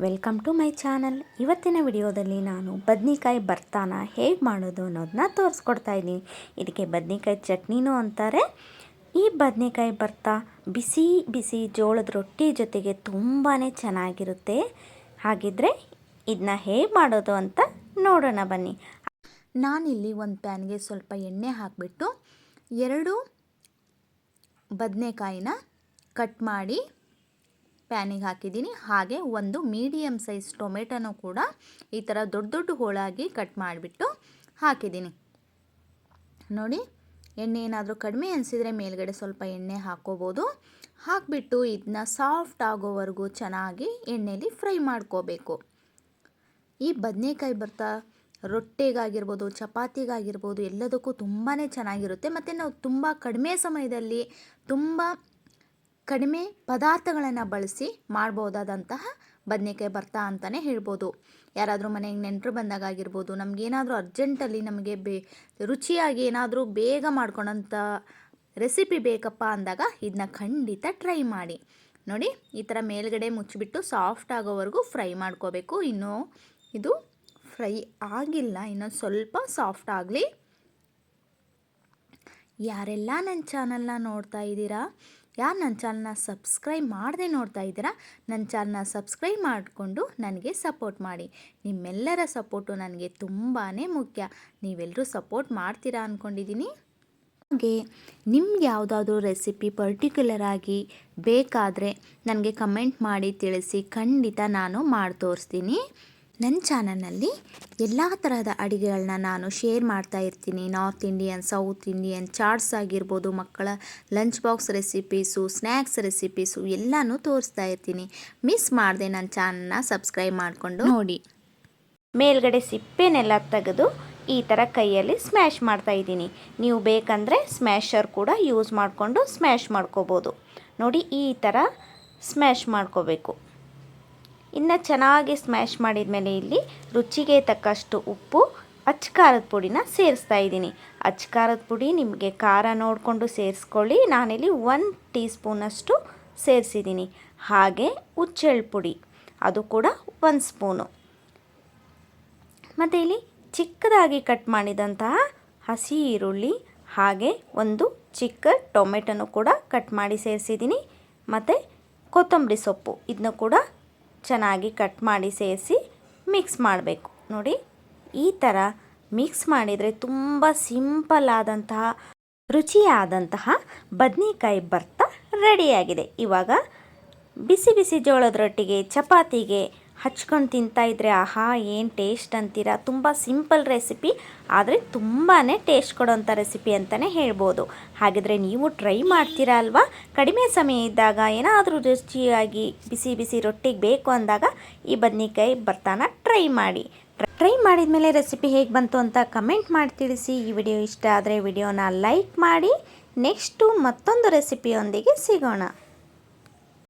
Welcome to my channel. ಇವತ್ತಿನ ವಿಡಿಯೋದಲ್ಲಿ ನಾನು ಬದ್ನಿಕಾಯಿ ಭರ್ತಾನ ಹೇಗೆ ಮಾಡೋದು ಅನ್ನೋದನ್ನ ತೋರಿಸ್ಕೊಡ್ತಾ ಇದ್ದೀನಿ. ಇದಕ್ಕೆ ಬದ್ನಿಕಾಯಿ ಚಟ್ನಿನೂ ಅಂತಾರೆ. ಈ ಬದ್ನಿಕಾಯಿ ಭರ್ತಾ ಬಿಸಿ ಬಿಸಿ ಜೋಳದ ರೊಟ್ಟಿ ಜೊತೆಗೆ ತುಂಬಾ ಚೆನ್ನಾಗಿರುತ್ತೆ. ಹಾಗಿದ್ರೆ ಇದನ್ನ ಹೇಗೆ ಮಾಡೋದು ಅಂತ ನೋಡೋಣ ಬನ್ನಿ. ನಾನಿಲ್ಲಿ ಒಂದು ಪ್ಯಾನ್ಗೆ ಸ್ವಲ್ಪ ಎಣ್ಣೆ ಹಾಕಿಬಿಟ್ಟು 2 ಬದನೆಕಾಯಿನ ಕಟ್ ಮಾಡಿ ಪ್ಯಾನಿಗೆ ಹಾಕಿದ್ದೀನಿ. ಹಾಗೆ ಒಂದು ಮೀಡಿಯಮ್ ಸೈಜ್ ಟೊಮೆಟೊನೂ ಕೂಡ ಈ ಥರ ದೊಡ್ಡ ದೊಡ್ಡ ಹೋಳಾಗಿ ಕಟ್ ಮಾಡಿಬಿಟ್ಟು ಹಾಕಿದ್ದೀನಿ. ನೋಡಿ, ಎಣ್ಣೆ ಏನಾದರೂ ಕಡಿಮೆ ಅನಿಸಿದರೆ ಮೇಲ್ಗಡೆ ಸ್ವಲ್ಪ ಎಣ್ಣೆ ಹಾಕ್ಕೋಬೋದು. ಹಾಕಿಬಿಟ್ಟು ಇದನ್ನ ಸಾಫ್ಟ್ ಆಗೋವರೆಗೂ ಚೆನ್ನಾಗಿ ಎಣ್ಣೆಯಲ್ಲಿ ಫ್ರೈ ಮಾಡ್ಕೋಬೇಕು. ಈ ಬದನೆಕಾಯಿ ಭರ್ತಾ ರೊಟ್ಟಿಗಾಗಿರ್ಬೋದು, ಚಪಾತಿಗಾಗಿರ್ಬೋದು, ಎಲ್ಲದಕ್ಕೂ ತುಂಬಾ ಚೆನ್ನಾಗಿರುತ್ತೆ. ಮತ್ತು ನಾವು ತುಂಬ ಕಡಿಮೆ ಸಮಯದಲ್ಲಿ ತುಂಬ ಕಡಿಮೆ ಪದಾರ್ಥಗಳನ್ನು ಬಳಸಿ ಮಾಡ್ಬೋದಾದಂತಹ ಬದನೆಕಾಯಿ ಭರ್ತಾ ಅಂತಲೇ ಹೇಳ್ಬೋದು. ಯಾರಾದರೂ ಮನೆಗೆ ನೆಂಟರು ಬಂದಾಗಿರ್ಬೋದು, ನಮಗೇನಾದರೂ ಅರ್ಜೆಂಟಲ್ಲಿ ನಮಗೆ ರುಚಿಯಾಗಿ ಏನಾದರೂ ಬೇಗ ಮಾಡ್ಕೊಳೋಂಥ ರೆಸಿಪಿ ಬೇಕಪ್ಪ ಅಂದಾಗ ಇದನ್ನ ಖಂಡಿತ ಟ್ರೈ ಮಾಡಿ. ನೋಡಿ, ಈ ಥರ ಮೇಲ್ಗಡೆ ಮುಚ್ಚಿಬಿಟ್ಟು ಸಾಫ್ಟ್ ಆಗೋವರೆಗೂ ಫ್ರೈ ಮಾಡ್ಕೋಬೇಕು. ಇನ್ನೂ ಇದು ಫ್ರೈ ಆಗಿಲ್ಲ, ಇನ್ನೊಂದು ಸ್ವಲ್ಪ ಸಾಫ್ಟ್ ಆಗಲಿ. ಯಾರೆಲ್ಲ ನನ್ನ ಚಾನಲ್ನ ನೋಡ್ತಾ ಇದ್ದೀರಾ, ಯಾರು ನನ್ನ ಚಾನಲ್ನ ಸಬ್ಸ್ಕ್ರೈಬ್ ಮಾಡದೆ ನೋಡ್ತಾ ಇದ್ದೀರಾ, ನನ್ನ ಚಾನಲ್ನ ಸಬ್ಸ್ಕ್ರೈಬ್ ಮಾಡಿಕೊಂಡು ನನಗೆ ಸಪೋರ್ಟ್ ಮಾಡಿ. ನಿಮ್ಮೆಲ್ಲರ ಸಪೋರ್ಟು ನನಗೆ ತುಂಬಾ ಮುಖ್ಯ. ನೀವೆಲ್ಲರೂ ಸಪೋರ್ಟ್ ಮಾಡ್ತೀರಾ ಅಂದ್ಕೊಂಡಿದ್ದೀನಿ. ಹಾಗೆ ನಿಮ್ಗೆ ಯಾವುದಾದ್ರೂ ರೆಸಿಪಿ ಪರ್ಟಿಕ್ಯುಲರ್ ಆಗಿ ಬೇಕಾದರೆ ನನಗೆ ಕಮೆಂಟ್ ಮಾಡಿ ತಿಳಿಸಿ. ಖಂಡಿತ ನಾನು ಮಾಡಿ ತೋರಿಸ್ತೀನಿ. ನನ್ನ ಚಾನಲ್ನಲ್ಲಿ ಎಲ್ಲ ತರಹದ ಅಡುಗೆಗಳನ್ನ ನಾನು ಶೇರ್ ಮಾಡ್ತಾ ಇರ್ತೀನಿ. North Indian, south Indian, chaats ಆಗಿರ್ಬೋದು, ಮಕ್ಕಳ lunch box recipes, snacks recipes ಎಲ್ಲನೂ ತೋರಿಸ್ತಾ ಇರ್ತೀನಿ. ಮಿಸ್ ಮಾಡದೆ ನನ್ನ ಚಾನಲ್ನ ಸಬ್ಸ್ಕ್ರೈಬ್ ಮಾಡಿಕೊಂಡು ನೋಡಿ. ಮೇಲ್ಗಡೆ ಸಿಪ್ಪೆನೆಲ್ಲ ತೆಗೆದು ಈ ಥರ ಕೈಯಲ್ಲಿ ಸ್ಮ್ಯಾಶ್ ಮಾಡ್ತಾ ಇದ್ದೀನಿ. ನೀವು ಬೇಕಂದರೆ ಸ್ಮ್ಯಾಶರ್ ಕೂಡ ಯೂಸ್ ಮಾಡಿಕೊಂಡು ಸ್ಮ್ಯಾಶ್ ಮಾಡ್ಕೋಬೋದು. ನೋಡಿ, ಈ ಥರ ಸ್ಮ್ಯಾಶ್ ಮಾಡ್ಕೋಬೇಕು. ಇನ್ನು ಚೆನ್ನಾಗಿ ಸ್ಮ್ಯಾಶ್ ಮಾಡಿದ ಮೇಲೆ ಇಲ್ಲಿ ರುಚಿಗೆ ತಕ್ಕಷ್ಟು ಉಪ್ಪು, ಅಚ್ಚಕಾರದ ಪುಡಿನ ಸೇರಿಸ್ತಾ ಇದ್ದೀನಿ. ಅಚ್ಚಕಾರದ ಪುಡಿ ನಿಮಗೆ ಖಾರ ನೋಡಿಕೊಂಡು ಸೇರಿಸ್ಕೊಳ್ಳಿ. ನಾನಿಲ್ಲಿ 1 ಟೀ ಸ್ಪೂನಷ್ಟು ಸೇರಿಸಿದ್ದೀನಿ. ಹಾಗೆ ಹುಚ್ಚೆಳ್ಳು ಪುಡಿ, ಅದು ಕೂಡ 1 ಸ್ಪೂನು. ಮತ್ತು ಇಲ್ಲಿ ಚಿಕ್ಕದಾಗಿ ಕಟ್ ಮಾಡಿದಂತಹ ಹಸಿ ಈರುಳ್ಳಿ, ಹಾಗೆ ಒಂದು ಚಿಕ್ಕ ಟೊಮೆಟೊನೂ ಕೂಡ ಕಟ್ ಮಾಡಿ ಸೇರಿಸಿದ್ದೀನಿ. ಮತ್ತು ಕೊತ್ತಂಬರಿ ಸೊಪ್ಪು, ಇದನ್ನು ಕೂಡ ಚೆನ್ನಾಗಿ ಕಟ್ ಮಾಡಿ ಸೇರಿಸಿ ಮಿಕ್ಸ್ ಮಾಡಬೇಕು. ನೋಡಿ, ಈ ಥರ ಮಿಕ್ಸ್ ಮಾಡಿದರೆ ತುಂಬ ಸಿಂಪಲ್ ಆದಂತಹ ರುಚಿಯಾದಂತಹ ಬದನೆಕಾಯಿ ಭರ್ತಾ ರೆಡಿಯಾಗಿದೆ. ಇವಾಗ ಬಿಸಿ ಬಿಸಿ ಜೋಳದ ರೊಟ್ಟಿಗೆ, ಚಪಾತಿಗೆ ಹಚ್ಕೊಂಡು ತಿಂತಾಯಿದ್ರೆ ಆಹಾ ಏನು ಟೇಸ್ಟ್ ಅಂತೀರಾ. ತುಂಬ ಸಿಂಪಲ್ ರೆಸಿಪಿ, ಆದರೆ ತುಂಬಾ ಟೇಸ್ಟ್ ಕೊಡೋಂಥ ರೆಸಿಪಿ ಅಂತಲೇ ಹೇಳ್ಬೋದು. ಹಾಗಿದ್ರೆ ನೀವು ಟ್ರೈ ಮಾಡ್ತೀರಾ ಅಲ್ವಾ? ಕಡಿಮೆ ಸಮಯ ಇದ್ದಾಗ ಏನಾದರೂ ರುಚಿಯಾಗಿ ಬಿಸಿ ಬಿಸಿ ರೊಟ್ಟಿಗೆ ಬೇಕು ಅಂದಾಗ ಈ ಬದನೆಕಾಯಿ ಭರ್ತಾನ ಟ್ರೈ ಮಾಡಿ. ಟ್ರೈ ಮಾಡಿದ ಮೇಲೆ ರೆಸಿಪಿ ಹೇಗೆ ಬಂತು ಅಂತ ಕಮೆಂಟ್ ಮಾಡಿ ತಿಳಿಸಿ. ಈ ವಿಡಿಯೋ ಇಷ್ಟ ಆದರೆ ವಿಡಿಯೋನ ಲೈಕ್ ಮಾಡಿ. ನೆಕ್ಸ್ಟು ಮತ್ತೊಂದು ರೆಸಿಪಿಯೊಂದಿಗೆ ಸಿಗೋಣ.